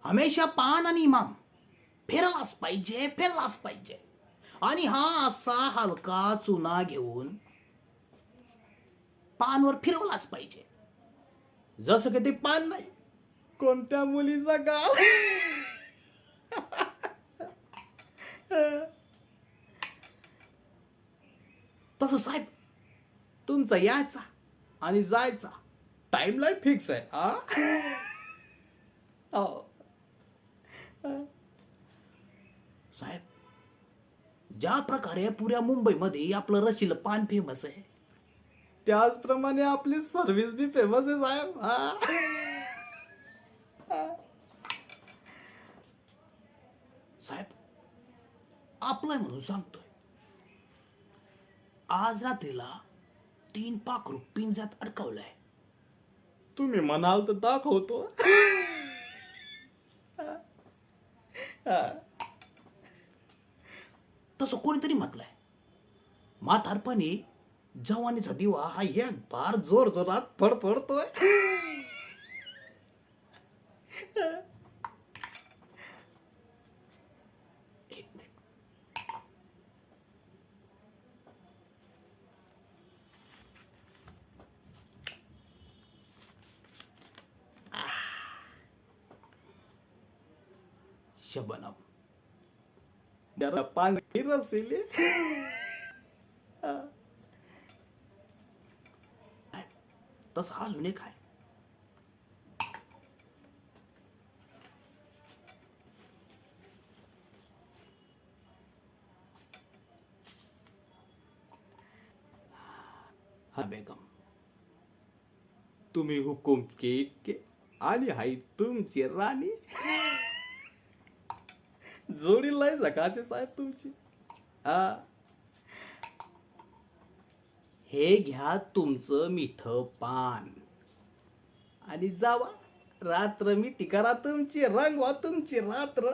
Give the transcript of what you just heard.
हमेशा पान आणि इमाम फिरलाच पाहिजे, फिरलाच पाहिजे. आणि हा असा हलका चुना घेऊन पानवर फिरवलाच पाहिजे. जसं की ते पान नाही, कोणत्या मुलीचा गाव. तसं साहेब, तुमचा यायचा आणि जायचा टाइमलाईन फिक्स आहे. हो. साहेब, ज्या प्रकारे पुऱ्या मुंबईमध्ये आपलं रशीलं पान फेमस आहे, त्याचप्रमाणे आपली सर्व्हिस बी फेमस आहे साहेब. साहेब, आपलं म्हणून सांगतोय, आज रात्रीला 3 पाखरू पिंजऱ्यात अडकवलंय. तुम्ही म्हणाल तर दाखवतो. तसं कोणीतरी म्हटलंय, म्हातारपणी जवानीचा दिवा हा एक बार जोर जोरात फडफडतोय. एक मिनिट. शबनम जरा पाणी रसिले. तसं अजून एक आहे. हा बेगम, तुम्ही हुकुम के आणि हाई तुमची राणी. जोडी लय झकाचे साहेब तुमची. हे घ्या तुमचं मिठं पान आणि जावा. रात्र मिठी करा तुमची, रंगवा तुमची रात्र.